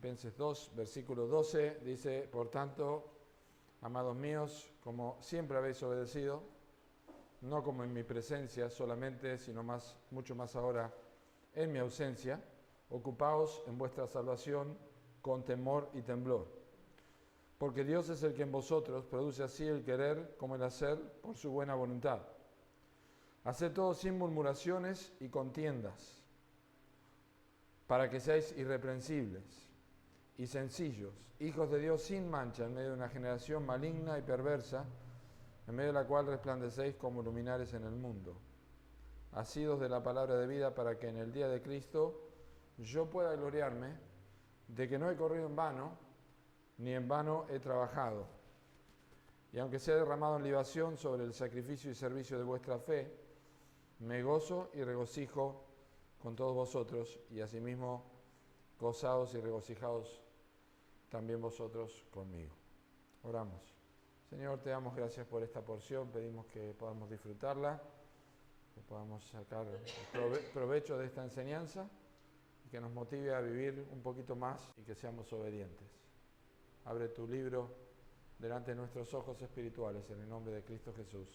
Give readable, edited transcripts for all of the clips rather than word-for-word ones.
Filipenses 2, versículo 12, dice: por tanto, amados míos, como siempre habéis obedecido, no como en mi presencia solamente, sino mucho más ahora en mi ausencia, ocupaos en vuestra salvación con temor y temblor. Porque Dios es el que en vosotros produce así el querer como el hacer por su buena voluntad. Haced todo sin murmuraciones y contiendas, para que seáis irreprensibles y sencillos, hijos de Dios sin mancha, en medio de una generación maligna y perversa, en medio de la cual resplandecéis como luminares en el mundo, asidos de la palabra de vida, para que en el día de Cristo yo pueda gloriarme de que no he corrido en vano, ni en vano he trabajado. Y aunque sea derramado en libación sobre el sacrificio y servicio de vuestra fe, me gozo y regocijo con todos vosotros, y asimismo gozaos y regocijaos también vosotros conmigo. Oramos. Señor, te damos gracias por esta porción, pedimos que podamos disfrutarla, que podamos sacar provecho de esta enseñanza y que nos motive a vivir un poquito más y que seamos obedientes. Abre tu libro delante de nuestros ojos espirituales, en el nombre de Cristo Jesús.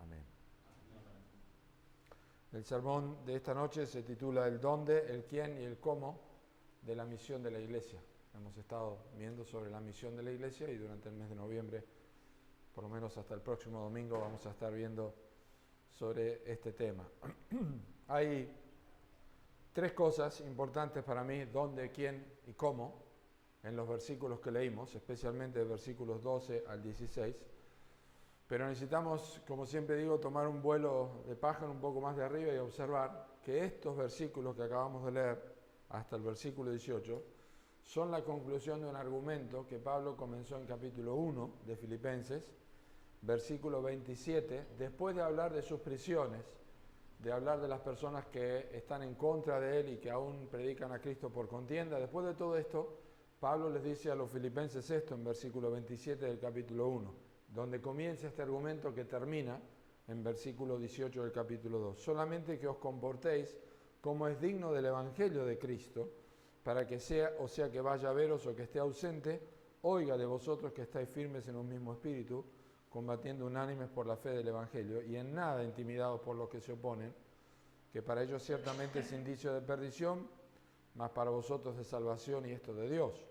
Amén. El sermón de esta noche se titula El dónde, el quién y el cómo de la misión de la Iglesia. Hemos estado viendo sobre la misión de la Iglesia y durante el mes de noviembre, por lo menos hasta el próximo domingo, vamos a estar viendo sobre este tema. Hay tres cosas importantes para mí: dónde, quién y cómo, en los versículos que leímos, especialmente de versículos 12 al 16. Pero necesitamos, como siempre digo, tomar un vuelo de pájaro un poco más de arriba y observar que estos versículos que acabamos de leer, hasta el versículo 18, son la conclusión de un argumento que Pablo comenzó en capítulo 1 de Filipenses, versículo 27, después de hablar de sus prisiones, de hablar de las personas que están en contra de él y que aún predican a Cristo por contienda. Después de todo esto, Pablo les dice a los filipenses esto en versículo 27 del capítulo 1, donde comienza este argumento que termina en versículo 18 del capítulo 2. Solamente que os comportéis como es digno del Evangelio de Cristo, para que sea que vaya a veros o que esté ausente, oiga de vosotros que estáis firmes en un mismo espíritu, combatiendo unánimes por la fe del Evangelio, y en nada intimidados por los que se oponen, que para ellos ciertamente es indicio de perdición, mas para vosotros de salvación, y esto de Dios.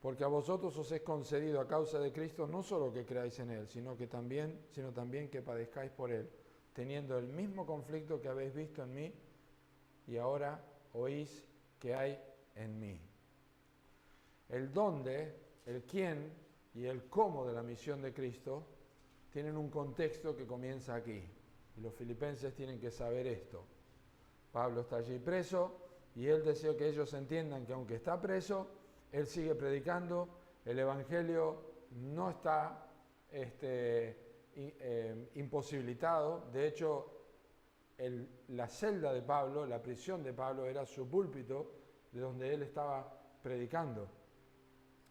Porque a vosotros os es concedido a causa de Cristo no solo que creáis en Él, sino también que padezcáis por Él, teniendo el mismo conflicto que habéis visto en mí y ahora oís que hay en mí. El dónde, el quién y el cómo de la misión de Cristo tienen un contexto que comienza aquí. Y los filipenses tienen que saber esto. Pablo está allí preso y él desea que ellos entiendan que aunque está preso, él sigue predicando, el Evangelio no está imposibilitado. De hecho, la celda de Pablo, la prisión de Pablo, era su púlpito de donde él estaba predicando.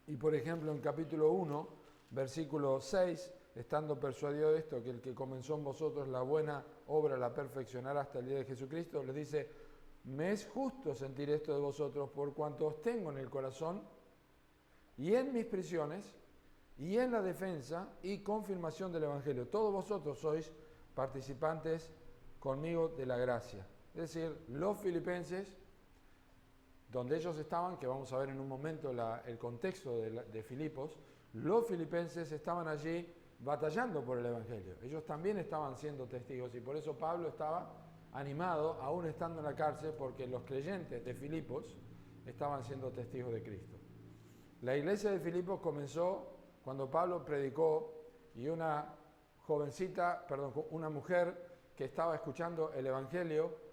Y por ejemplo, en capítulo 1, versículo 6, estando persuadido de esto, que el que comenzó en vosotros la buena obra la perfeccionará hasta el día de Jesucristo, les dice: me es justo sentir esto de vosotros, por cuanto os tengo en el corazón y en mis prisiones y en la defensa y confirmación del Evangelio. Todos vosotros sois participantes conmigo de la gracia. Es decir, los filipenses, donde ellos estaban, que vamos a ver en un momento el contexto de Filipos, los filipenses estaban allí batallando por el Evangelio. Ellos también estaban siendo testigos y por eso Pablo estaba animado, aún estando en la cárcel, porque los creyentes de Filipos estaban siendo testigos de Cristo. La iglesia de Filipos comenzó cuando Pablo predicó y una mujer que estaba escuchando el Evangelio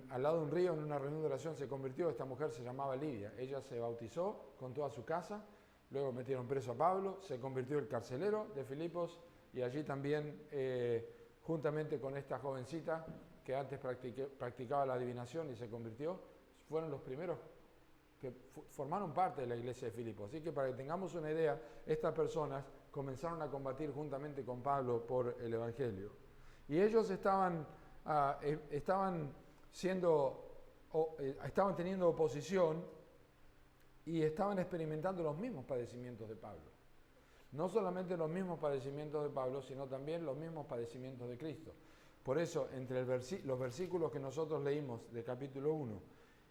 al lado de un río en una reunión de oración se convirtió. Esta mujer se llamaba Lidia. Ella se bautizó con toda su casa, luego metieron preso a Pablo, se convirtió el carcelero de Filipos y allí también, juntamente con esta jovencita que antes practicaba la adivinación y se convirtió, fueron los primeros que formaron parte de la iglesia de Filipos. Así que para que tengamos una idea, estas personas comenzaron a combatir juntamente con Pablo por el Evangelio. Y ellos estaban teniendo oposición y estaban experimentando los mismos padecimientos de Pablo. No solamente los mismos padecimientos de Pablo, sino también los mismos padecimientos de Cristo. Por eso, entre los versículos que nosotros leímos de capítulo 1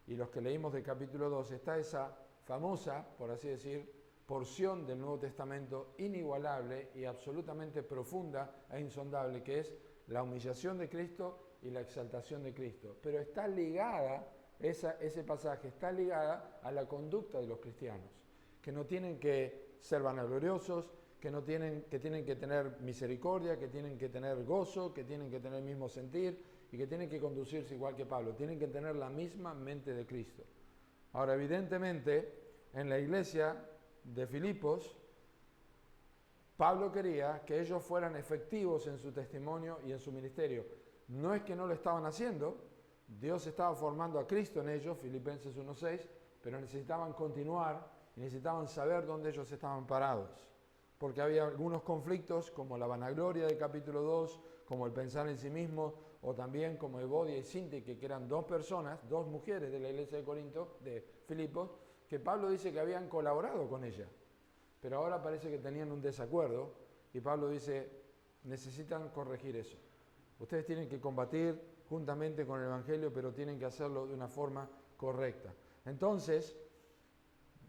y los que leímos de capítulo 2, está esa famosa, por así decir, porción del Nuevo Testamento inigualable y absolutamente profunda e insondable, que es la humillación de Cristo y la exaltación de Cristo. Pero está ligada, ese pasaje está ligada a la conducta de los cristianos, que no tienen que ser vanagloriosos, que tienen que tener misericordia, que tienen que tener gozo, que tienen que tener el mismo sentir y que tienen que conducirse igual que Pablo. Tienen que tener la misma mente de Cristo. Ahora, evidentemente, en la iglesia de Filipos, Pablo quería que ellos fueran efectivos en su testimonio y en su ministerio. No es que no lo estaban haciendo, Dios estaba formando a Cristo en ellos, Filipenses 1:6, pero necesitaban continuar y necesitaban saber dónde ellos estaban parados. Porque había algunos conflictos, como la vanagloria del capítulo 2, como el pensar en sí mismo, o también como Evodia y Síntique, que eran dos personas, dos mujeres de la iglesia de Corinto, de Filipos, que Pablo dice que habían colaborado con ella. Pero ahora parece que tenían un desacuerdo, y Pablo dice, necesitan corregir eso. Ustedes tienen que combatir juntamente con el Evangelio, pero tienen que hacerlo de una forma correcta. Entonces,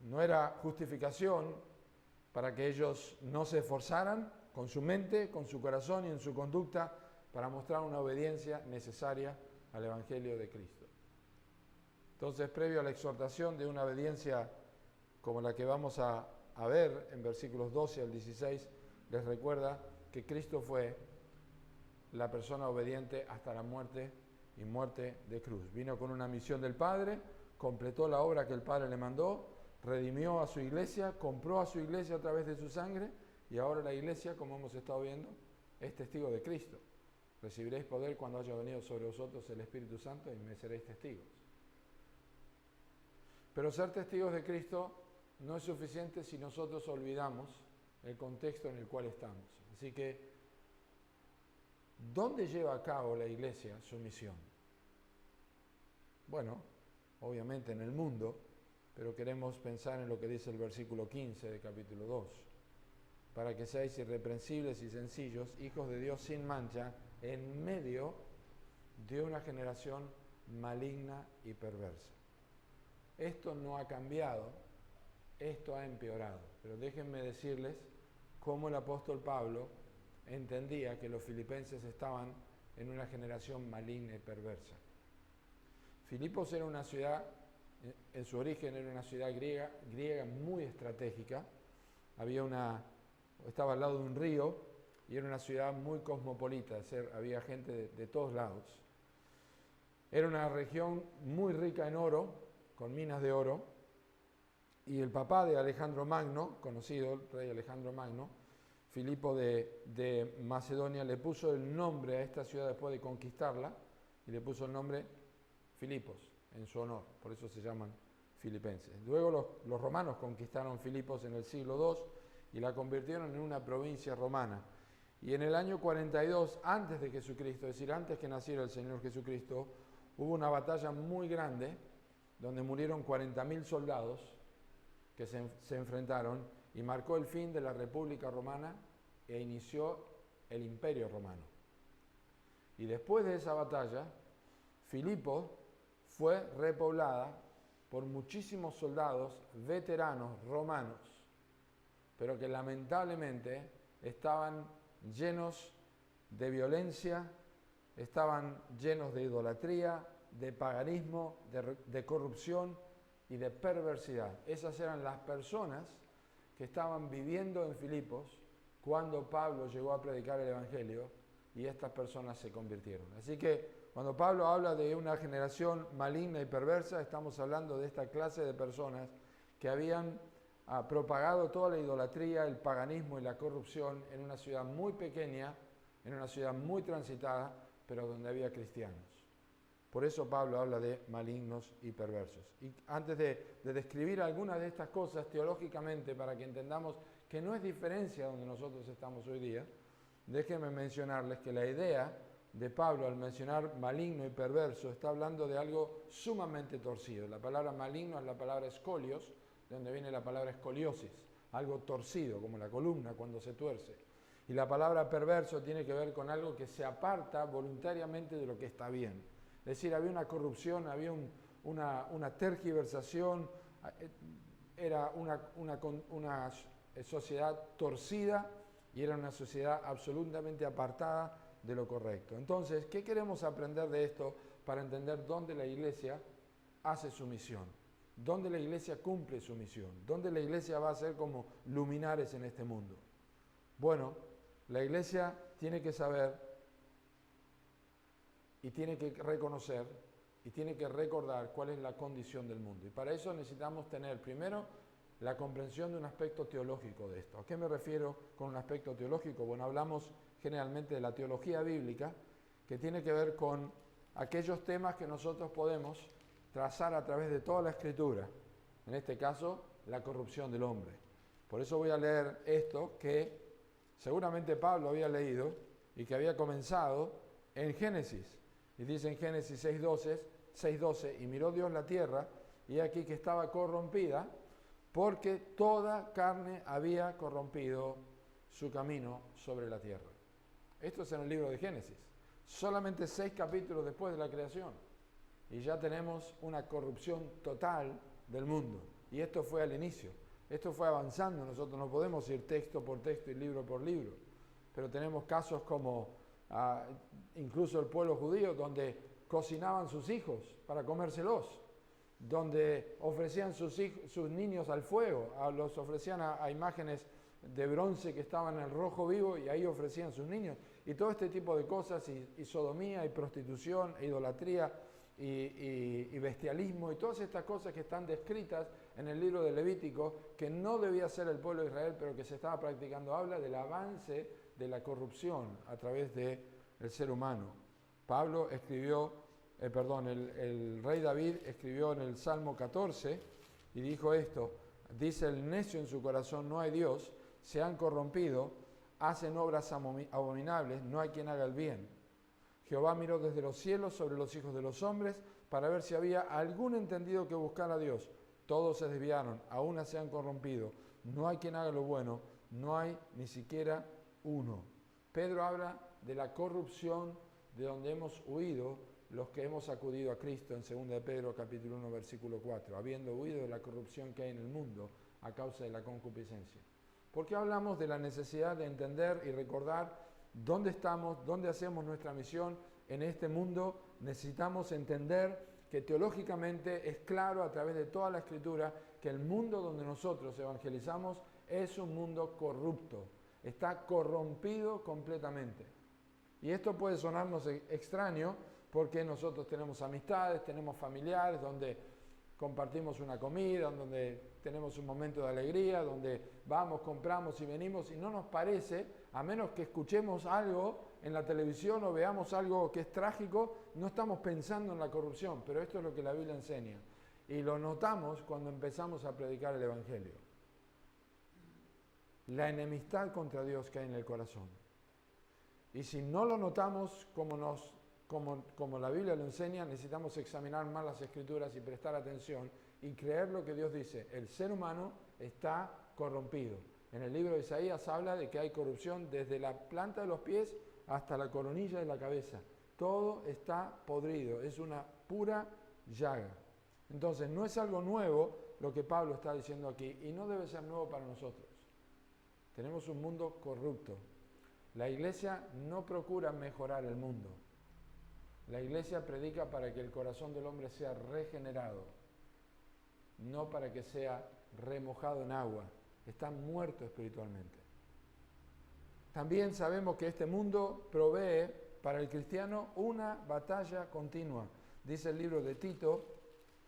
no era justificación para que ellos no se esforzaran con su mente, con su corazón y en su conducta para mostrar una obediencia necesaria al Evangelio de Cristo. Entonces, previo a la exhortación de una obediencia como la que vamos a ver en versículos 12 al 16, les recuerda que Cristo fue la persona obediente hasta la muerte y muerte de cruz. Vino con una misión del Padre, completó la obra que el Padre le mandó, redimió a su iglesia, compró a su iglesia a través de su sangre, y ahora la iglesia, como hemos estado viendo, es testigo de Cristo. Recibiréis poder cuando haya venido sobre vosotros el Espíritu Santo y me seréis testigos. Pero ser testigos de Cristo no es suficiente si nosotros olvidamos el contexto en el cual estamos. Así que, ¿dónde lleva a cabo la iglesia su misión? Bueno, obviamente en el mundo, pero queremos pensar en lo que dice el versículo 15 de capítulo 2. Para que seáis irreprensibles y sencillos, hijos de Dios sin mancha, en medio de una generación maligna y perversa. Esto no ha cambiado, esto ha empeorado. Pero déjenme decirles cómo el apóstol Pablo entendía que los filipenses estaban en una generación maligna y perversa. Filipos era una ciudad, en su origen era una ciudad griega muy estratégica. Estaba al lado de un río y era una ciudad muy cosmopolita, había gente de todos lados. Era una región muy rica en oro, con minas de oro, y el papá de Alejandro Magno, conocido, el rey Alejandro Magno, Filipo de Macedonia, le puso el nombre a esta ciudad después de conquistarla, y le puso el nombre Filipos, en su honor, por eso se llaman filipenses. Luego los romanos conquistaron Filipos en el siglo II y la convirtieron en una provincia romana. Y en el año 42, antes de Jesucristo, es decir, antes que naciera el Señor Jesucristo, hubo una batalla muy grande donde murieron 40.000 soldados que se enfrentaron y marcó el fin de la República Romana e inició el Imperio Romano. Y después de esa batalla, Filipos fue repoblada por muchísimos soldados veteranos romanos, pero que lamentablemente estaban llenos de violencia, estaban llenos de idolatría, de paganismo, de corrupción y de perversidad. Esas eran las personas que estaban viviendo en Filipos cuando Pablo llegó a predicar el Evangelio y estas personas se convirtieron. Así que cuando Pablo habla de una generación maligna y perversa, estamos hablando de esta clase de personas que habían propagado toda la idolatría, el paganismo y la corrupción en una ciudad muy pequeña, en una ciudad muy transitada, pero donde había cristianos. Por eso Pablo habla de malignos y perversos. Y antes de describir algunas de estas cosas teológicamente, para que entendamos que no es diferencia donde nosotros estamos hoy día, déjenme mencionarles que la idea de Pablo al mencionar maligno y perverso está hablando de algo sumamente torcido. La palabra maligno es la palabra escolios, de donde viene la palabra escoliosis, algo torcido, como la columna cuando se tuerce. Y la palabra perverso tiene que ver con algo que se aparta voluntariamente de lo que está bien. Es decir, había una corrupción, había una tergiversación, era una sociedad torcida y era una sociedad absolutamente apartada de lo correcto. Entonces, ¿qué queremos aprender de esto para entender dónde la iglesia hace su misión? ¿Dónde la iglesia cumple su misión? ¿Dónde la iglesia va a ser como luminares en este mundo? Bueno, la iglesia tiene que saber y tiene que reconocer y tiene que recordar cuál es la condición del mundo. Y para eso necesitamos tener primero la comprensión de un aspecto teológico de esto. ¿A qué me refiero con un aspecto teológico? Bueno, hablamos generalmente de la teología bíblica, que tiene que ver con aquellos temas que nosotros podemos trazar a través de toda la Escritura. En este caso, la corrupción del hombre. Por eso voy a leer esto que seguramente Pablo había leído y que había comenzado en Génesis. Y dice en Génesis 6:12, y miró Dios la tierra, y aquí que estaba corrompida, porque toda carne había corrompido su camino sobre la tierra. Esto es en el libro de Génesis. Solamente 6 capítulos después de la creación. Y ya tenemos una corrupción total del mundo. Y esto fue al inicio. Esto fue avanzando. Nosotros no podemos ir texto por texto y libro por libro. Pero tenemos casos como incluso el pueblo judío, donde cocinaban sus hijos para comérselos, donde ofrecían sus niños al fuego, los ofrecían a imágenes de bronce que estaban en el rojo vivo y ahí ofrecían sus niños. Y todo este tipo de cosas, y sodomía, y prostitución, e idolatría, y bestialismo, y todas estas cosas que están descritas en el libro de Levítico, que no debía ser el pueblo de Israel, pero que se estaba practicando, habla del avance de la corrupción a través del ser humano. Pablo escribió, el rey David escribió en el Salmo 14 y dijo esto, dice: el necio en su corazón, no hay Dios, se han corrompido, hacen obras abominables, no hay quien haga el bien. Jehová miró desde los cielos sobre los hijos de los hombres para ver si había algún entendido que buscara a Dios. Todos se desviaron, aún se han corrompido. No hay quien haga lo bueno, no hay ni siquiera uno. Pedro habla de la corrupción de donde hemos huido los que hemos acudido a Cristo en 2 de Pedro capítulo 1 versículo 4, habiendo huido de la corrupción que hay en el mundo a causa de la concupiscencia. ¿Por qué hablamos de la necesidad de entender y recordar dónde estamos, dónde hacemos nuestra misión en este mundo? Necesitamos entender que teológicamente es claro a través de toda la Escritura que el mundo donde nosotros evangelizamos es un mundo corrupto, está corrompido completamente. Y esto puede sonarnos extraño porque nosotros tenemos amistades, tenemos familiares donde compartimos una comida, donde tenemos un momento de alegría, donde vamos, compramos y venimos, y no nos parece, a menos que escuchemos algo en la televisión o veamos algo que es trágico, no estamos pensando en la corrupción, pero esto es lo que la Biblia enseña. Y lo notamos cuando empezamos a predicar el Evangelio. La enemistad contra Dios que hay en el corazón. Y si no lo notamos como la Biblia lo enseña, necesitamos examinar más las Escrituras y prestar atención y creer lo que Dios dice. El ser humano está corrompido. En el libro de Isaías habla de que hay corrupción desde la planta de los pies hasta la coronilla de la cabeza. Todo está podrido, es una pura llaga. Entonces, no es algo nuevo lo que Pablo está diciendo aquí y no debe ser nuevo para nosotros. Tenemos un mundo corrupto. La iglesia no procura mejorar el mundo. La iglesia predica para que el corazón del hombre sea regenerado, no para que sea remojado en agua. Está muerto espiritualmente. También sabemos que este mundo provee para el cristiano una batalla continua. Dice el libro de Tito,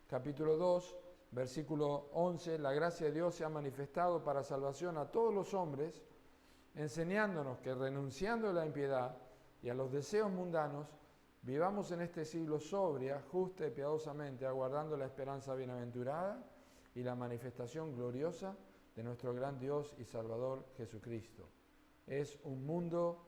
capítulo 2, versículo 11, la gracia de Dios se ha manifestado para salvación a todos los hombres, enseñándonos que renunciando a la impiedad y a los deseos mundanos, vivamos en este siglo sobria, justa y piadosamente, aguardando la esperanza bienaventurada y la manifestación gloriosa de nuestro gran Dios y Salvador Jesucristo. Es un mundo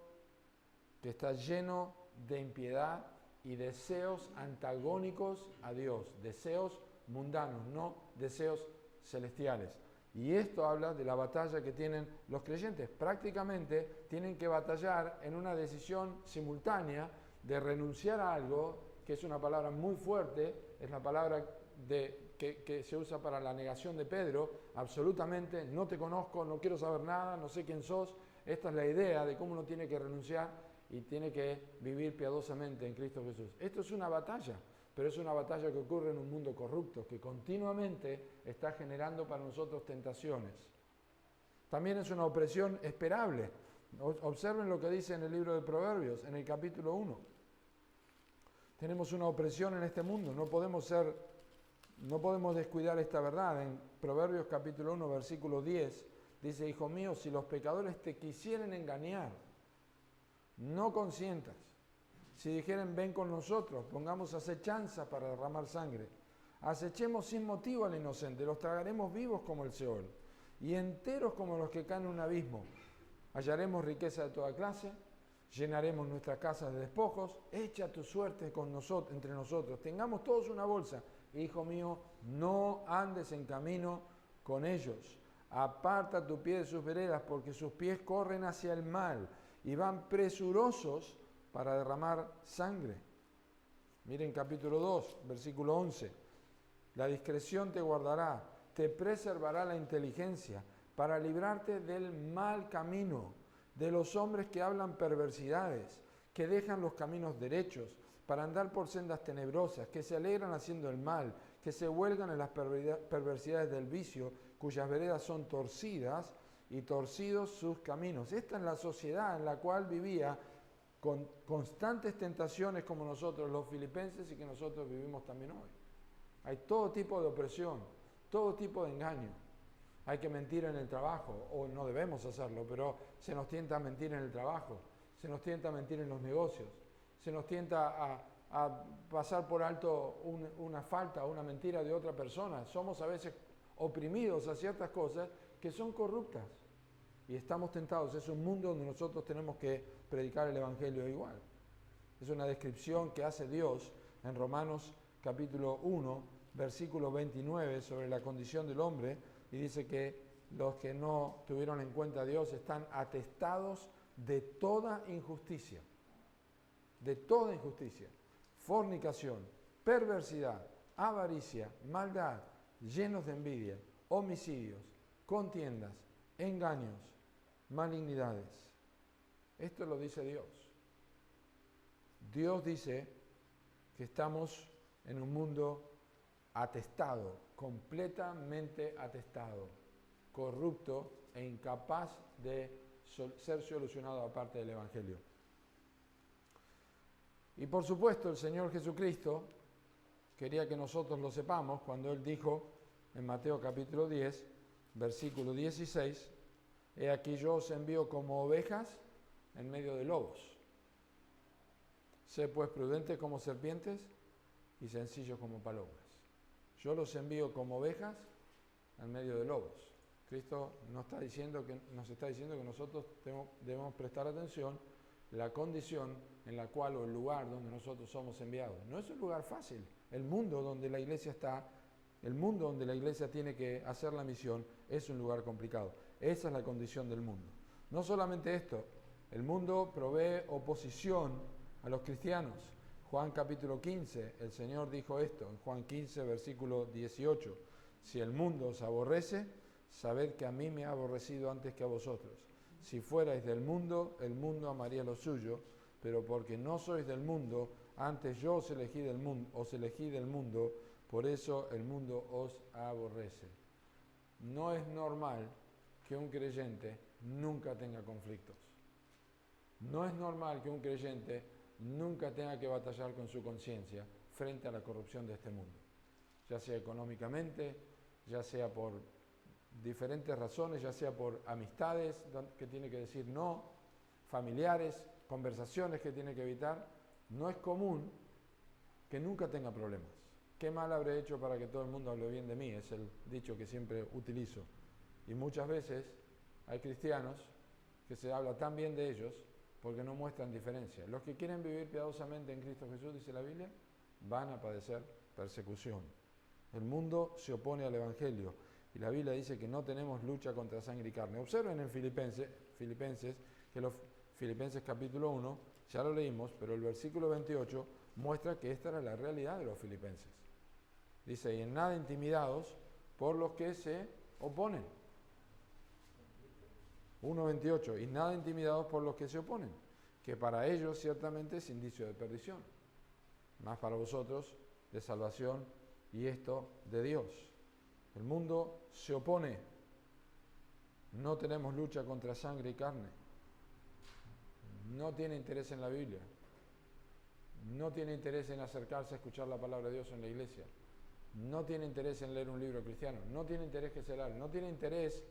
que está lleno de impiedad y deseos antagónicos a Dios, deseos mundanos, no deseos celestiales. Y esto habla de la batalla que tienen los creyentes. Prácticamente tienen que batallar en una decisión simultánea de renunciar a algo, que es una palabra muy fuerte, es la palabra que se usa para la negación de Pedro, absolutamente, no te conozco, no quiero saber nada, no sé quién sos. Esta es la idea de cómo uno tiene que renunciar y tiene que vivir piadosamente en Cristo Jesús. Esto es una batalla, pero es una batalla que ocurre en un mundo corrupto, que continuamente está generando para nosotros tentaciones. También es una opresión esperable. Observen lo que dice en el libro de Proverbios, en el capítulo 1. Tenemos una opresión en este mundo, no podemos descuidar esta verdad. En Proverbios capítulo 1, versículo 10, dice: Hijo mío, si los pecadores te quisieren engañar, no consientas. Si dijeren, ven con nosotros, pongamos acechanza para derramar sangre. Acechemos sin motivo al inocente, los tragaremos vivos como el Seol, y enteros como los que caen en un abismo. Hallaremos riqueza de toda clase, llenaremos nuestras casas de despojos, echa tu suerte con nosotros, entre nosotros, tengamos todos una bolsa. Hijo mío, no andes en camino con ellos. Aparta tu pie de sus veredas, porque sus pies corren hacia el mal y van presurosos para derramar sangre. Miren capítulo 2, versículo 11. La discreción te guardará, te preservará la inteligencia, para librarte del mal camino, de los hombres que hablan perversidades, que dejan los caminos derechos, para andar por sendas tenebrosas, que se alegran haciendo el mal, que se huelgan en las perversidades del vicio, cuyas veredas son torcidas y torcidos sus caminos. Esta es la sociedad en la cual vivía con constantes tentaciones como nosotros los filipenses y que nosotros vivimos también hoy. Hay todo tipo de opresión, todo tipo de engaño. Hay que mentir en el trabajo, o no debemos hacerlo, pero se nos tienta a mentir en el trabajo, se nos tienta a mentir en los negocios, se nos tienta a pasar por alto una falta o una mentira de otra persona. Somos a veces oprimidos a ciertas cosas que son corruptas y estamos tentados. Es un mundo donde nosotros tenemos que predicar el Evangelio igual. Es una descripción que hace Dios en Romanos capítulo 1, versículo 29, sobre la condición del hombre, y dice que los que no tuvieron en cuenta a Dios están atestados de toda injusticia. De toda injusticia, fornicación, perversidad, avaricia, maldad, llenos de envidia, homicidios, contiendas, engaños, malignidades. Esto lo dice Dios. Dios dice que estamos en un mundo atestado, completamente atestado, corrupto e incapaz de ser solucionado aparte del Evangelio. Y por supuesto el Señor Jesucristo quería que nosotros lo sepamos cuando Él dijo en Mateo capítulo 10, versículo 16, he aquí yo os envío como ovejas en medio de lobos. Sé pues prudentes como serpientes y sencillos como palomas. Yo los envío como ovejas en medio de lobos. Cristo nos está diciendo que nosotros debemos prestar atención la condición en la cual, o el lugar donde nosotros somos enviados. No es un lugar fácil. El mundo donde la iglesia está, el mundo donde la iglesia tiene que hacer la misión, es un lugar complicado. Esa es la condición del mundo. No solamente esto, el mundo provee oposición a los cristianos. Juan capítulo 15, el Señor dijo esto, en Juan 15, versículo 18, si el mundo os aborrece, sabed que a mí me ha aborrecido antes que a vosotros. Si fuerais del mundo, el mundo amaría lo suyo, pero porque no sois del mundo, antes yo os elegí del mundo, por eso el mundo os aborrece. No es normal que un creyente nunca tenga conflictos. No es normal que un creyente nunca tenga que batallar con su conciencia frente a la corrupción de este mundo, ya sea económicamente, ya sea por diferentes razones, ya sea por amistades que tiene que decir no, familiares, conversaciones que tiene que evitar. No es común que nunca tenga problemas. ¿Qué mal habré hecho para que todo el mundo hable bien de mí? Es el dicho que siempre utilizo. Y muchas veces hay cristianos que se habla tan bien de ellos porque no muestran diferencia. Los que quieren vivir piadosamente en Cristo Jesús, dice la Biblia, van a padecer persecución. El mundo se opone al Evangelio. Y la Biblia dice que no tenemos lucha contra sangre y carne. Observen en Filipenses, que Filipenses capítulo 1, ya lo leímos, pero el versículo 28 muestra que esta era la realidad de los filipenses. Dice, y en nada intimidados por los que se oponen. 1.28, y nada intimidados por los que se oponen, que para ellos ciertamente es indicio de perdición, más para vosotros de salvación, y esto de Dios. El mundo se opone. No tenemos lucha contra sangre y carne. No tiene interés en la Biblia. No tiene interés en acercarse a escuchar la palabra de Dios en la iglesia. No tiene interés en leer un libro cristiano. No tiene interés que se lea. No tiene interés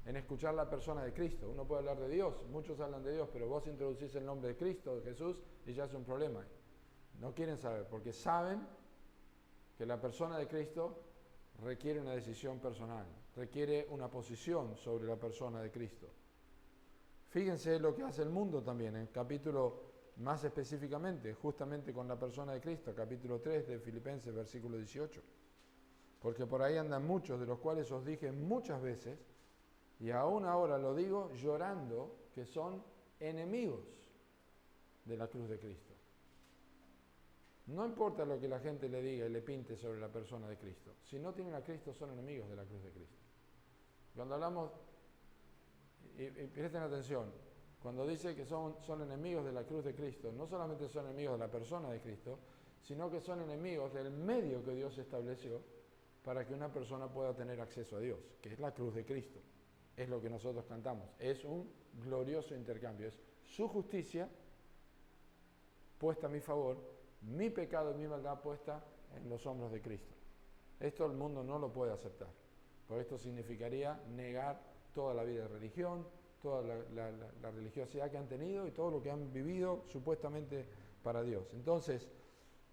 en escuchar la persona de Cristo. Uno puede hablar de Dios. Muchos hablan de Dios, pero vos introducís el nombre de Cristo, de Jesús, y ya es un problema. No quieren saber, porque saben que la persona de Cristo requiere una decisión personal, requiere una posición sobre la persona de Cristo. Fíjense lo que hace el mundo también, en capítulo más específicamente, justamente con la persona de Cristo, capítulo 3 de Filipenses, versículo 18. Porque por ahí andan muchos, de los cuales os dije muchas veces, y aún ahora lo digo llorando, que son enemigos de la cruz de Cristo. No importa lo que la gente le diga y le pinte sobre la persona de Cristo. Si no tienen a Cristo, son enemigos de la cruz de Cristo. Cuando hablamos, y presten atención, cuando dice que son enemigos de la cruz de Cristo, no solamente son enemigos de la persona de Cristo, sino que son enemigos del medio que Dios estableció para que una persona pueda tener acceso a Dios, que es la cruz de Cristo. Es lo que nosotros cantamos. Es un glorioso intercambio. Es su justicia puesta a mi favor, mi pecado y mi maldad puesta en los hombros de Cristo. Esto el mundo no lo puede aceptar, porque esto significaría negar toda la vida de religión, toda la religiosidad que han tenido y todo lo que han vivido supuestamente para Dios. Entonces,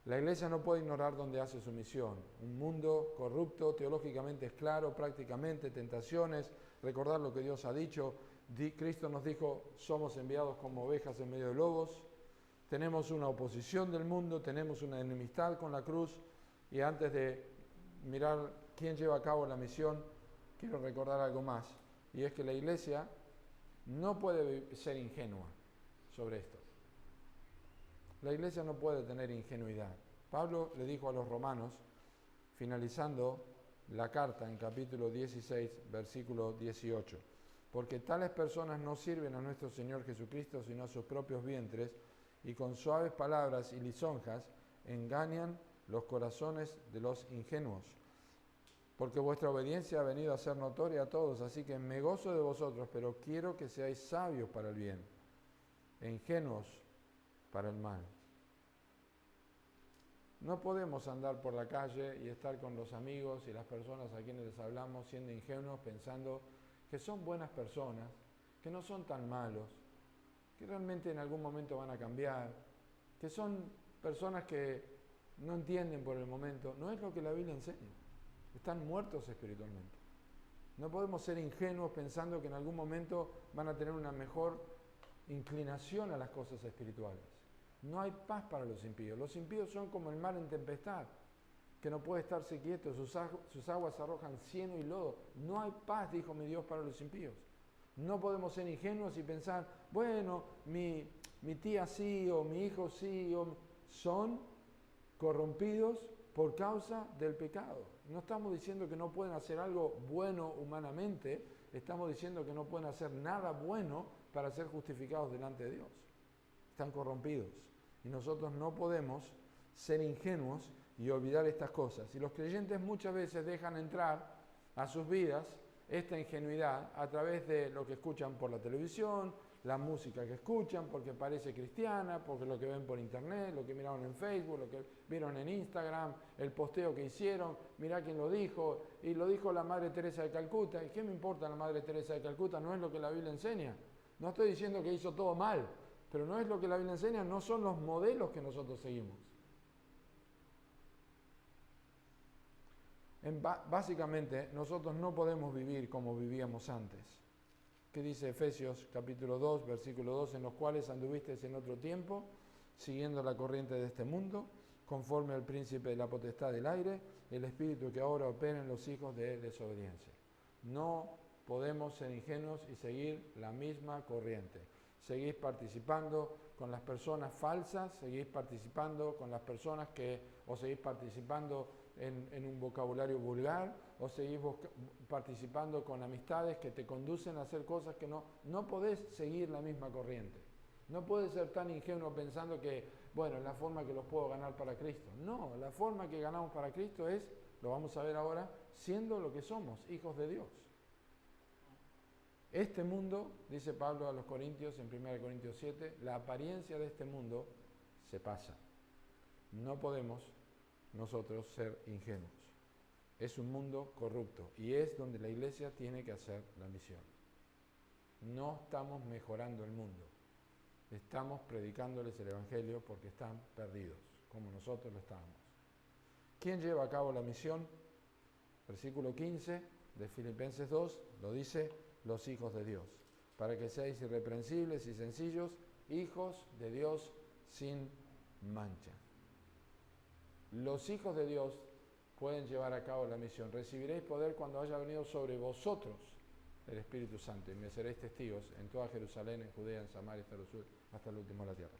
la iglesia no puede ignorar dónde hace su misión. Un mundo corrupto, teológicamente es claro, prácticamente, tentaciones, recordar lo que Dios ha dicho. Cristo nos dijo, somos enviados como ovejas en medio de lobos. Tenemos una oposición del mundo, tenemos una enemistad con la cruz, y antes de mirar quién lleva a cabo la misión, quiero recordar algo más, y es que la iglesia no puede ser ingenua sobre esto. La iglesia no puede tener ingenuidad. Pablo le dijo a los romanos, finalizando la carta en capítulo 16, versículo 18, porque tales personas no sirven a nuestro Señor Jesucristo, sino a sus propios vientres, y con suaves palabras y lisonjas engañan los corazones de los ingenuos. Porque vuestra obediencia ha venido a ser notoria a todos, así que me gozo de vosotros, pero quiero que seáis sabios para el bien, e ingenuos para el mal. No podemos andar por la calle y estar con los amigos y las personas a quienes les hablamos siendo ingenuos, pensando que son buenas personas, que no son tan malos, que realmente en algún momento van a cambiar, que son personas que no entienden por el momento. No es lo que la Biblia enseña. Están muertos espiritualmente. No podemos ser ingenuos pensando que en algún momento van a tener una mejor inclinación a las cosas espirituales. No hay paz para los impíos. Los impíos son como el mar en tempestad, que no puede estarse quieto, sus aguas arrojan cieno y lodo. No hay paz, dijo mi Dios, para los impíos. No podemos ser ingenuos y pensar, bueno, mi tía sí, o mi hijo sí, son corrompidos por causa del pecado. No estamos diciendo que no pueden hacer algo bueno humanamente, estamos diciendo que no pueden hacer nada bueno para ser justificados delante de Dios. Están corrompidos. Y nosotros no podemos ser ingenuos y olvidar estas cosas. Y los creyentes muchas veces dejan entrar a sus vidas esta ingenuidad a través de lo que escuchan por la televisión, la música que escuchan, porque parece cristiana, porque lo que ven por internet, lo que miraron en Facebook, lo que vieron en Instagram, el posteo que hicieron, mirá quién lo dijo, y lo dijo la Madre Teresa de Calcuta. ¿Y qué me importa la Madre Teresa de Calcuta? No es lo que la Biblia enseña. No estoy diciendo que hizo todo mal, pero no es lo que la Biblia enseña, no son los modelos que nosotros seguimos. Básicamente, nosotros no podemos vivir como vivíamos antes. ¿Qué dice Efesios capítulo 2, versículo 2? En los cuales anduvisteis en otro tiempo, siguiendo la corriente de este mundo, conforme al príncipe de la potestad del aire, el espíritu que ahora opera en los hijos de desobediencia. No podemos ser ingenuos y seguir la misma corriente. Seguís participando con las personas falsas, seguís participando con las personas o seguís participando en un vocabulario vulgar, o seguís participando con amistades que te conducen a hacer cosas que no podés seguir la misma corriente. No puedes ser tan ingenuo pensando que, bueno, es la forma que los puedo ganar para Cristo. No, la forma que ganamos para Cristo es, lo vamos a ver ahora, siendo lo que somos, hijos de Dios. Este mundo, dice Pablo a los Corintios en 1 Corintios 7, la apariencia de este mundo se pasa. No podemos nosotros ser ingenuos. Es un mundo corrupto y es donde la iglesia tiene que hacer la misión. No estamos mejorando el mundo. Estamos predicándoles el Evangelio porque están perdidos, como nosotros lo estábamos. ¿Quién lleva a cabo la misión? Versículo 15 de Filipenses 2 lo dice: los hijos de Dios, para que seáis irreprensibles y sencillos, hijos de Dios sin mancha. Los hijos de Dios pueden llevar a cabo la misión. Recibiréis poder cuando haya venido sobre vosotros el Espíritu Santo, y me seréis testigos en toda Jerusalén, en Judea, en Samaria, hasta el último de la tierra.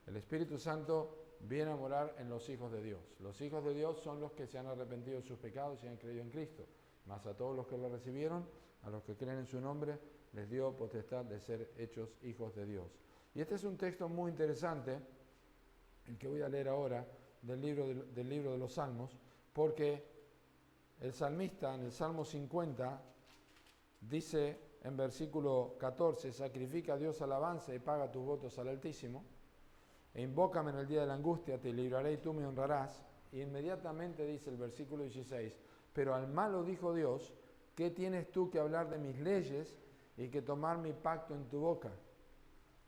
El Espíritu Santo viene a morar en los hijos de Dios. Los hijos de Dios son los que se han arrepentido de sus pecados y han creído en Cristo. Mas a todos los que lo recibieron, a los que creen en su nombre, les dio potestad de ser hechos hijos de Dios. Y este es un texto muy interesante, el que voy a leer ahora, del libro de los Salmos, porque el salmista en el Salmo 50 dice en versículo 14: sacrifica a Dios alabanza y paga tus votos al Altísimo, e invócame en el día de la angustia, te libraré y tú me honrarás. Y inmediatamente dice el versículo 16: pero al malo dijo Dios, ¿qué tienes tú que hablar de mis leyes y que tomar mi pacto en tu boca?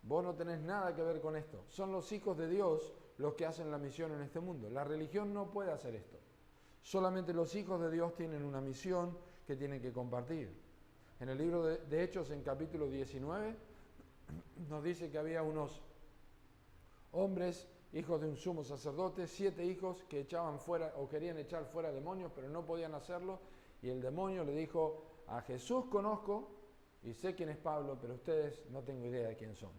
Vos no tenés nada que ver con esto. Son los hijos de Dios los que hacen la misión en este mundo. La religión no puede hacer esto. Solamente los hijos de Dios tienen una misión que tienen que compartir. En el libro de Hechos, en capítulo 19, nos dice que había unos hombres, hijos de un sumo sacerdote, 7 hijos que echaban fuera o querían echar fuera demonios, pero no podían hacerlo. Y el demonio le dijo: a Jesús conozco y sé quién es Pablo, pero ustedes no tengo idea de quién son.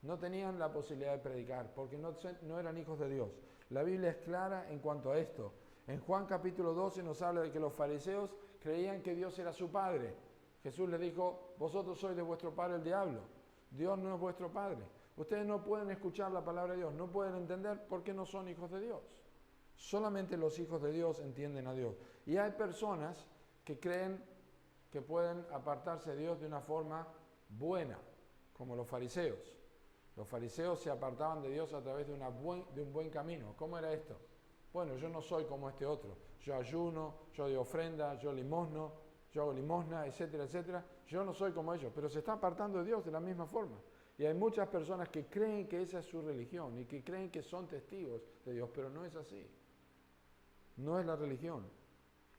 No tenían la posibilidad de predicar porque no eran hijos de Dios. La Biblia es clara en cuanto a esto. En Juan capítulo 12 nos habla de que los fariseos creían que Dios era su padre. Jesús les dijo: vosotros sois de vuestro padre el diablo. Dios no es vuestro padre. Ustedes no pueden escuchar la palabra de Dios, no pueden entender por qué no son hijos de Dios. Solamente los hijos de Dios entienden a Dios. Y hay personas que creen que pueden apartarse de Dios de una forma buena, como los fariseos. Los fariseos se apartaban de Dios a través de un buen camino. ¿Cómo era esto? Bueno, yo no soy como este otro. Yo ayuno, yo doy ofrenda, yo hago limosna, etcétera, etcétera. Yo no soy como ellos, pero se está apartando de Dios de la misma forma. Y hay muchas personas que creen que esa es su religión y que creen que son testigos de Dios, pero no es así. No es la religión.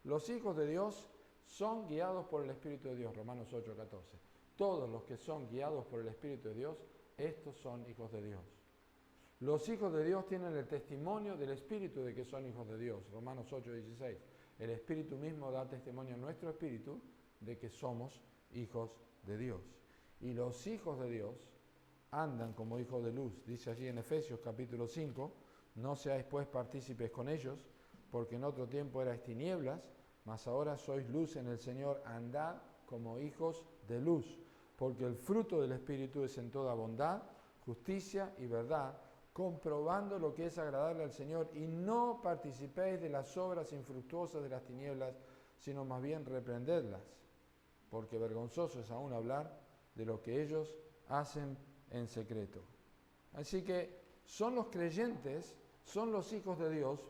Los hijos de Dios son guiados por el Espíritu de Dios, Romanos 8:14. Todos los que son guiados por el Espíritu de Dios, estos son hijos de Dios. Los hijos de Dios tienen el testimonio del Espíritu de que son hijos de Dios, Romanos 8:16. El Espíritu mismo da testimonio a nuestro espíritu de que somos hijos de Dios. Y los hijos de Dios andan como hijos de luz. Dice allí en Efesios capítulo 5, no seáis pues partícipes con ellos, porque en otro tiempo erais tinieblas, mas ahora sois luz en el Señor, andad como hijos de luz, porque el fruto del Espíritu es en toda bondad, justicia y verdad, comprobando lo que es agradable al Señor, y no participéis de las obras infructuosas de las tinieblas, sino más bien reprendedlas, porque vergonzoso es aún hablar de lo que ellos hacen en secreto. Así que son los creyentes, son los hijos de Dios,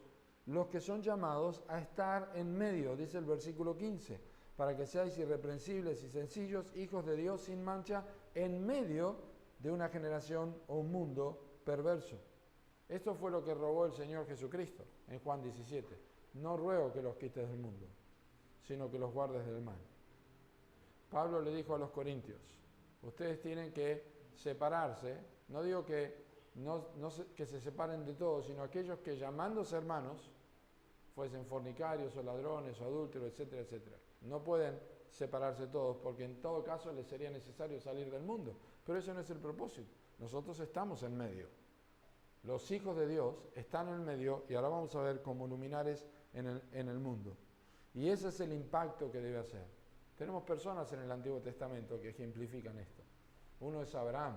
los que son llamados a estar en medio, dice el versículo 15, para que seáis irreprensibles y sencillos, hijos de Dios sin mancha, en medio de una generación o un mundo perverso. Esto fue lo que rogó el Señor Jesucristo en Juan 17. No ruego que los quites del mundo, sino que los guardes del mal. Pablo le dijo a los corintios: ustedes tienen que separarse, no digo que que se separen de todos, sino aquellos que llamándose hermanos, fuesen fornicarios o ladrones o adúlteros, etcétera, etcétera. No pueden separarse todos porque en todo caso les sería necesario salir del mundo. Pero eso no es el propósito. Nosotros estamos en medio. Los hijos de Dios están en el medio y ahora vamos a ver como luminares en el mundo. Y ese es el impacto que debe hacer. Tenemos personas en el Antiguo Testamento que ejemplifican esto. Uno es Abraham,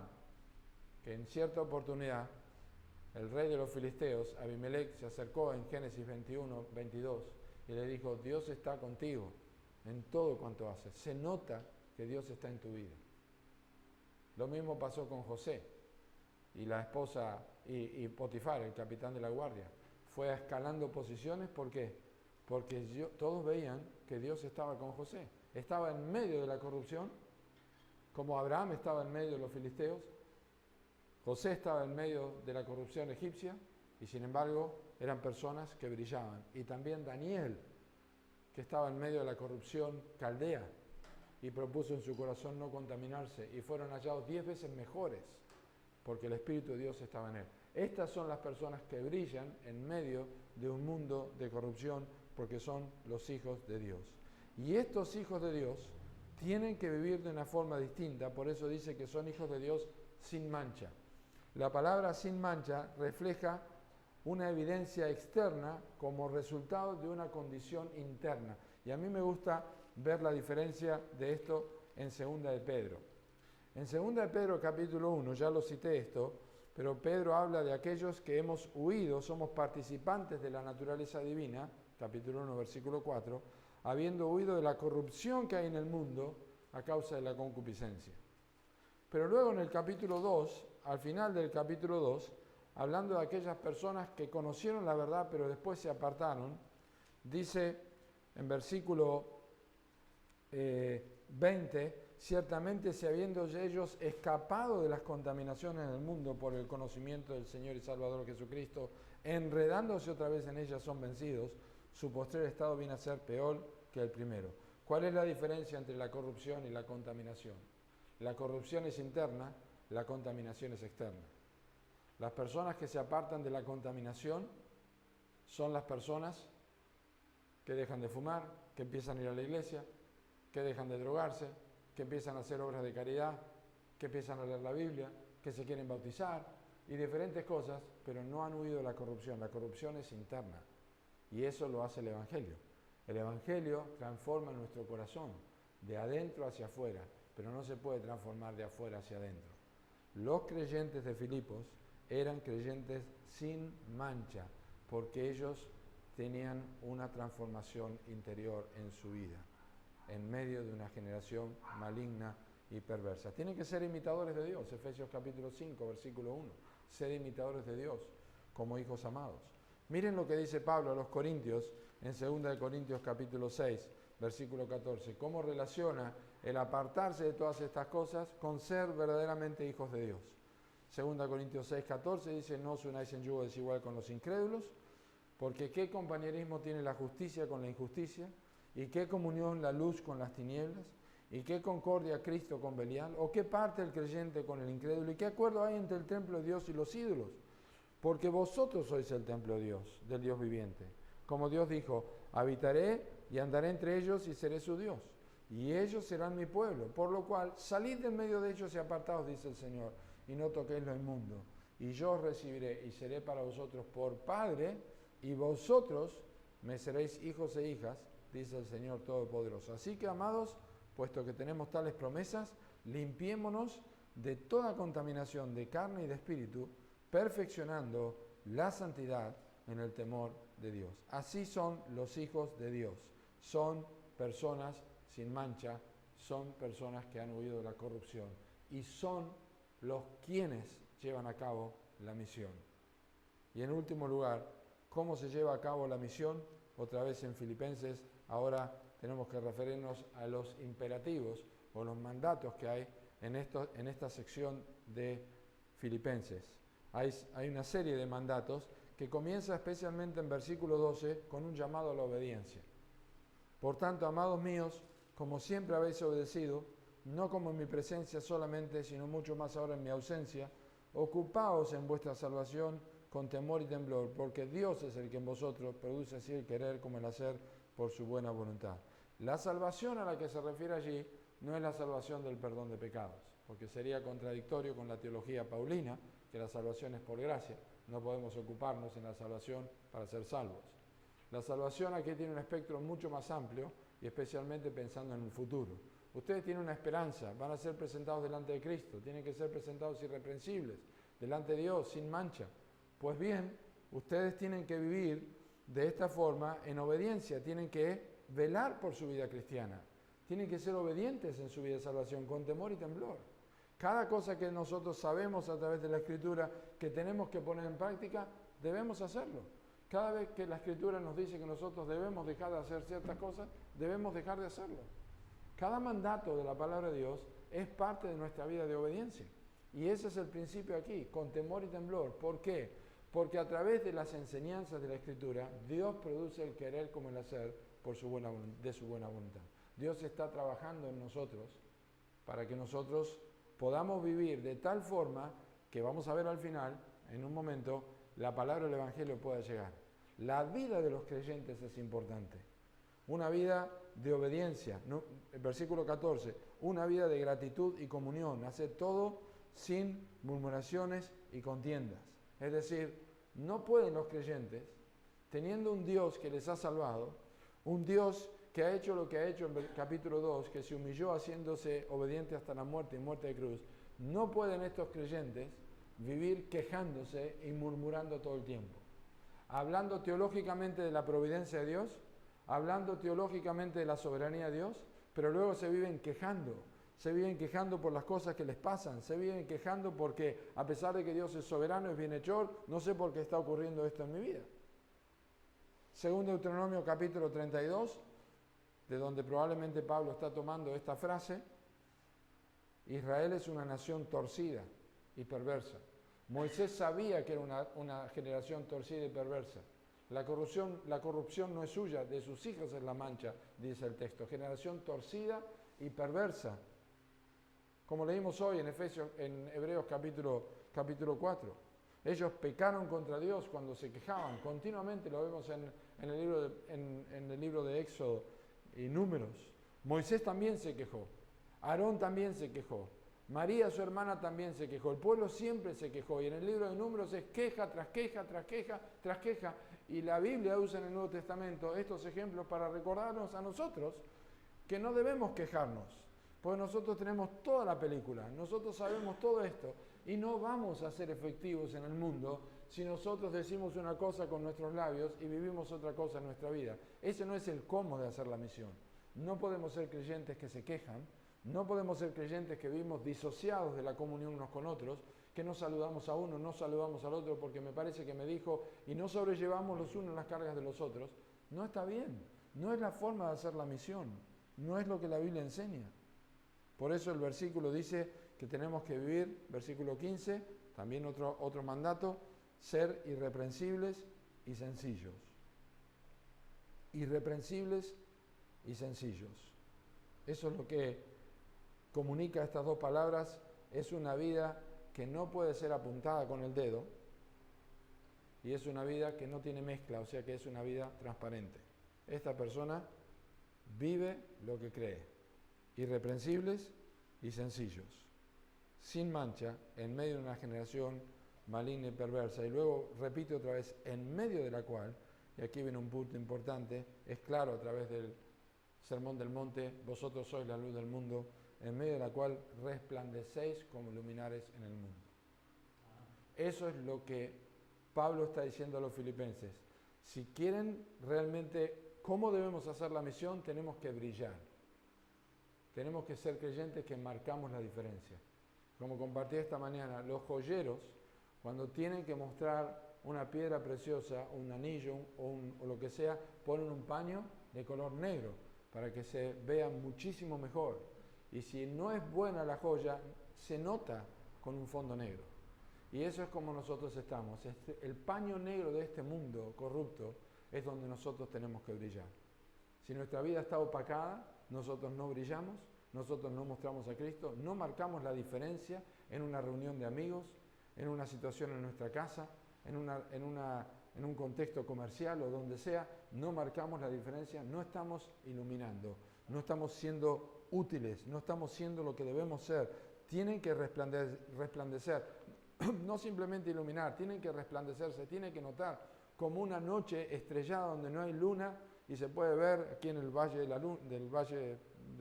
que en cierta oportunidad el rey de los filisteos, Abimelech, se acercó en Génesis 21, 22 y le dijo: Dios está contigo en todo cuanto haces. Se nota que Dios está en tu vida. Lo mismo pasó con José y la esposa y Potifar, el capitán de la guardia. Fue escalando posiciones. ¿Por qué? Porque todos veían que Dios estaba con José. Estaba en medio de la corrupción, como Abraham estaba en medio de los filisteos. José estaba en medio de la corrupción egipcia y sin embargo eran personas que brillaban. Y también Daniel, que estaba en medio de la corrupción caldea y propuso en su corazón no contaminarse y fueron hallados 10 veces mejores porque el Espíritu de Dios estaba en él. Estas son las personas que brillan en medio de un mundo de corrupción porque son los hijos de Dios. Y estos hijos de Dios tienen que vivir de una forma distinta, por eso dice que son hijos de Dios sin mancha. La palabra sin mancha refleja una evidencia externa como resultado de una condición interna. Y a mí me gusta ver la diferencia de esto en 2 de Pedro. En 2 de Pedro capítulo 1, ya lo cité esto, pero Pedro habla de aquellos que hemos huido, somos participantes de la naturaleza divina, capítulo 1, versículo 4, habiendo huido de la corrupción que hay en el mundo a causa de la concupiscencia. Pero luego en el capítulo 2, al final del capítulo 2, hablando de aquellas personas que conocieron la verdad pero después se apartaron, dice en versículo 20, ciertamente si habiendo ellos escapado de las contaminaciones del mundo por el conocimiento del Señor y Salvador Jesucristo, enredándose otra vez en ellas son vencidos, su postrer estado viene a ser peor que el primero. ¿Cuál es la diferencia entre la corrupción y la contaminación? La corrupción es interna, la contaminación es externa. Las personas que se apartan de la contaminación son las personas que dejan de fumar, que empiezan a ir a la iglesia, que dejan de drogarse, que empiezan a hacer obras de caridad, que empiezan a leer la Biblia, que se quieren bautizar y diferentes cosas, pero no han huido de la corrupción. La corrupción es interna y eso lo hace el Evangelio. El Evangelio transforma nuestro corazón de adentro hacia afuera, pero no se puede transformar de afuera hacia adentro. Los creyentes de Filipos eran creyentes sin mancha, porque ellos tenían una transformación interior en su vida, en medio de una generación maligna y perversa. Tienen que ser imitadores de Dios, Efesios capítulo 5, versículo 1. Ser imitadores de Dios como hijos amados. Miren lo que dice Pablo a los Corintios en 2 de Corintios capítulo 6, versículo 14. Cómo relaciona el apartarse de todas estas cosas con ser verdaderamente hijos de Dios. 2 Corintios 6, 14 dice: no os unáis en yugo desigual con los incrédulos, porque ¿qué compañerismo tiene la justicia con la injusticia? ¿Y qué comunión la luz con las tinieblas? ¿Y qué concordia Cristo con Belial? ¿O qué parte el creyente con el incrédulo? ¿Y qué acuerdo hay entre el templo de Dios y los ídolos? Porque vosotros sois el templo de Dios, del Dios viviente. Como Dios dijo: habitaré y andaré entre ellos y seré su Dios, y ellos serán mi pueblo. Por lo cual, salid del medio de ellos y apartaos, dice el Señor, y no toquéis lo inmundo. Y yo os recibiré y seré para vosotros por Padre, y vosotros me seréis hijos e hijas, dice el Señor Todopoderoso. Así que, amados, puesto que tenemos tales promesas, limpiémonos de toda contaminación de carne y de espíritu, perfeccionando la santidad en el temor de Dios. Así son los hijos de Dios. Son personas sin mancha, son personas que han huido de la corrupción y son los quienes llevan a cabo la misión. Y en último lugar, ¿cómo se lleva a cabo la misión? Otra vez en Filipenses, ahora tenemos que referirnos a los imperativos o los mandatos que hay en esta sección de Filipenses. Hay una serie de mandatos que comienza especialmente en versículo 12 con un llamado a la obediencia. Por tanto, amados míos, como siempre habéis obedecido, no como en mi presencia solamente, sino mucho más ahora en mi ausencia, ocupaos en vuestra salvación con temor y temblor, porque Dios es el que en vosotros produce así el querer como el hacer por su buena voluntad. La salvación a la que se refiere allí no es la salvación del perdón de pecados, porque sería contradictorio con la teología paulina, que la salvación es por gracia. No podemos ocuparnos en la salvación para ser salvos. La salvación aquí tiene un espectro mucho más amplio y especialmente pensando en el futuro. Ustedes tienen una esperanza, van a ser presentados delante de Cristo, tienen que ser presentados irreprensibles, delante de Dios, sin mancha. Pues bien, ustedes tienen que vivir de esta forma en obediencia, tienen que velar por su vida cristiana, tienen que ser obedientes en su vida de salvación, con temor y temblor. Cada cosa que nosotros sabemos a través de la Escritura que tenemos que poner en práctica, debemos hacerlo. Cada vez que la Escritura nos dice que nosotros debemos dejar de hacer ciertas cosas, debemos dejar de hacerlo. Cada mandato de la palabra de Dios es parte de nuestra vida de obediencia. Y ese es el principio aquí, con temor y temblor. ¿Por qué? Porque a través de las enseñanzas de la Escritura, Dios produce el querer como el hacer de su buena voluntad. Dios está trabajando en nosotros para que nosotros podamos vivir de tal forma que vamos a ver al final, en un momento, la palabra del Evangelio pueda llegar. La vida de los creyentes es importante. Una vida de obediencia. El versículo 14, una vida de gratitud y comunión. Hacer todo sin murmuraciones y contiendas. Es decir, no pueden los creyentes, teniendo un Dios que les ha salvado, un Dios que ha hecho lo que ha hecho en el capítulo 2, que se humilló haciéndose obediente hasta la muerte y muerte de cruz, no pueden estos creyentes vivir quejándose y murmurando todo el tiempo. Hablando teológicamente de la providencia de Dios, hablando teológicamente de la soberanía de Dios, pero luego se viven quejando por las cosas que les pasan, se viven quejando porque a pesar de que Dios es soberano, es bienhechor, no sé por qué está ocurriendo esto en mi vida. Según Deuteronomio capítulo 32, de donde probablemente Pablo está tomando esta frase, Israel es una nación torcida y perversa. Moisés sabía que era una generación torcida y perversa. La corrupción no es suya, de sus hijos es la mancha, dice el texto. Generación torcida y perversa. Como leímos hoy en Hebreos capítulo 4. Ellos pecaron contra Dios cuando se quejaban. Continuamente lo vemos en el libro de Éxodo y Números. Moisés también se quejó. Aarón también se quejó. María, su hermana, también se quejó. El pueblo siempre se quejó. Y en el libro de Números es queja tras queja, tras queja, tras queja. Y la Biblia usa en el Nuevo Testamento estos ejemplos para recordarnos a nosotros que no debemos quejarnos. Porque nosotros tenemos toda la película. Nosotros sabemos todo esto. Y no vamos a ser efectivos en el mundo si nosotros decimos una cosa con nuestros labios y vivimos otra cosa en nuestra vida. Ese no es el cómo de hacer la misión. No podemos ser creyentes que se quejan. No podemos ser creyentes que vivimos disociados de la comunión unos con otros, que no saludamos a uno, no saludamos al otro porque me parece que me dijo y no sobrellevamos los unos las cargas de los otros. No está bien, no es la forma de hacer la misión, no es lo que la Biblia enseña. Por eso el versículo dice que tenemos que vivir, versículo 15, también otro mandato, ser irreprensibles y sencillos. Irreprensibles y sencillos. Eso es lo que comunica estas dos palabras, es una vida que no puede ser apuntada con el dedo y es una vida que no tiene mezcla, o sea que es una vida transparente. Esta persona vive lo que cree, irreprensibles y sencillos, sin mancha, en medio de una generación maligna y perversa. Y luego repite otra vez, en medio de la cual, y aquí viene un punto importante, es claro a través del Sermón del Monte, vosotros sois la luz del mundo, en medio de la cual resplandecéis como luminares en el mundo. Eso es lo que Pablo está diciendo a los filipenses. Si quieren realmente cómo debemos hacer la misión, tenemos que brillar. Tenemos que ser creyentes que marcamos la diferencia. Como compartí esta mañana, los joyeros, cuando tienen que mostrar una piedra preciosa, un anillo o lo que sea, ponen un paño de color negro para que se vea muchísimo mejor. Y si no es buena la joya, se nota con un fondo negro. Y eso es como nosotros estamos. El paño negro de este mundo corrupto es donde nosotros tenemos que brillar. Si nuestra vida está opacada, nosotros no brillamos, nosotros no mostramos a Cristo, no marcamos la diferencia en una reunión de amigos, en una situación en nuestra casa, en un contexto comercial o donde sea, no marcamos la diferencia, no estamos iluminando, no estamos siendo útiles, no estamos siendo lo que debemos ser. Tienen que resplandecer, no simplemente iluminar, tienen que resplandecer, se tiene que notar como una noche estrellada donde no hay luna y se puede ver aquí en el Valle de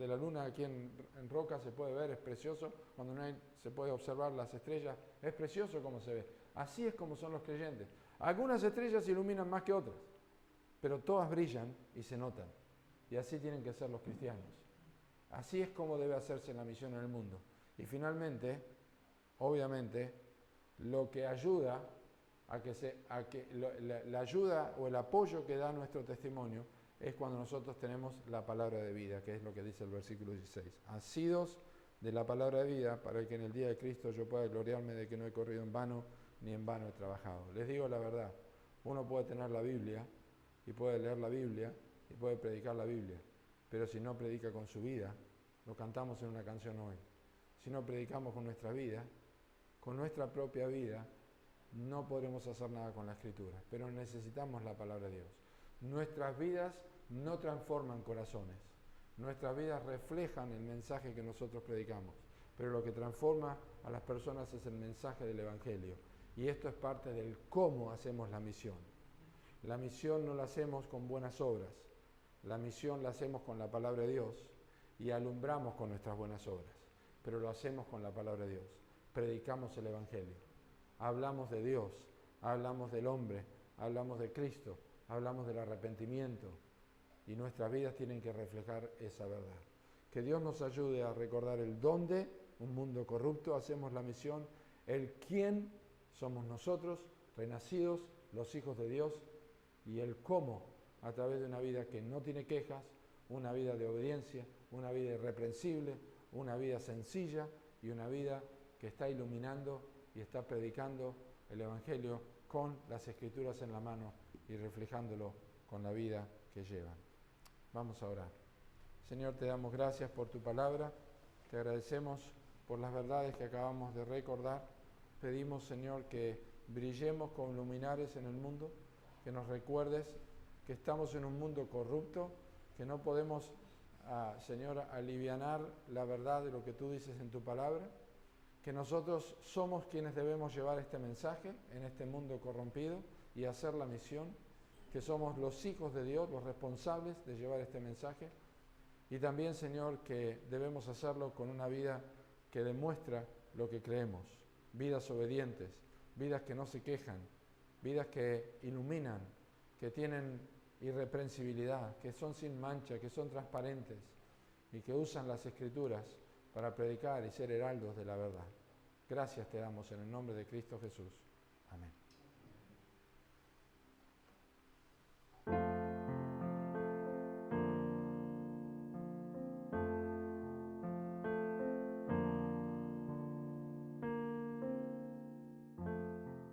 la Luna, aquí en Roca se puede ver, es precioso, cuando no hay, se puede observar las estrellas, es precioso como se ve. Así es como son los creyentes. Algunas estrellas iluminan más que otras, pero todas brillan y se notan. Y así tienen que ser los cristianos. Así es como debe hacerse la misión en el mundo. Y finalmente, obviamente, lo que ayuda la ayuda o el apoyo que da nuestro testimonio es cuando nosotros tenemos la palabra de vida, que es lo que dice el versículo 16. Asidos de la palabra de vida, para que en el día de Cristo yo pueda gloriarme de que no he corrido en vano, ni en vano he trabajado. Les digo la verdad, uno puede tener la Biblia, y puede leer la Biblia, y puede predicar la Biblia, pero si no predica con su vida, lo cantamos en una canción hoy, si no predicamos con nuestra vida, con nuestra propia vida, no podremos hacer nada con la Escritura, pero necesitamos la palabra de Dios. Nuestras vidas no transforman corazones, nuestras vidas reflejan el mensaje que nosotros predicamos, pero lo que transforma a las personas es el mensaje del Evangelio. Y esto es parte del cómo hacemos la misión. La misión no la hacemos con buenas obras, la misión la hacemos con la palabra de Dios y alumbramos con nuestras buenas obras, pero lo hacemos con la palabra de Dios. Predicamos el Evangelio, hablamos de Dios, hablamos del hombre, hablamos de Cristo, hablamos del arrepentimiento y nuestras vidas tienen que reflejar esa verdad. Que Dios nos ayude a recordar el dónde, un mundo corrupto, hacemos la misión, el quién somos nosotros, renacidos, los hijos de Dios, y el cómo, a través de una vida que no tiene quejas, una vida de obediencia, una vida irreprensible, una vida sencilla y una vida que está iluminando y está predicando el Evangelio con las Escrituras en la mano y reflejándolo con la vida que llevan. Vamos a orar. Señor, te damos gracias por tu palabra, te agradecemos por las verdades que acabamos de recordar. Pedimos, Señor, que brillemos con luminares en el mundo, que nos recuerdes que estamos en un mundo corrupto, que no podemos, Señor, alivianar la verdad de lo que tú dices en tu palabra, que nosotros somos quienes debemos llevar este mensaje en este mundo corrompido y hacer la misión, que somos los hijos de Dios, los responsables de llevar este mensaje, y también, Señor, que debemos hacerlo con una vida que demuestra lo que creemos, vidas obedientes, vidas que no se quejan, vidas que iluminan, que tienen irreprensibilidad, que son sin mancha, que son transparentes y que usan las Escrituras para predicar y ser heraldos de la verdad. Gracias te damos en el nombre de Cristo Jesús. Amén.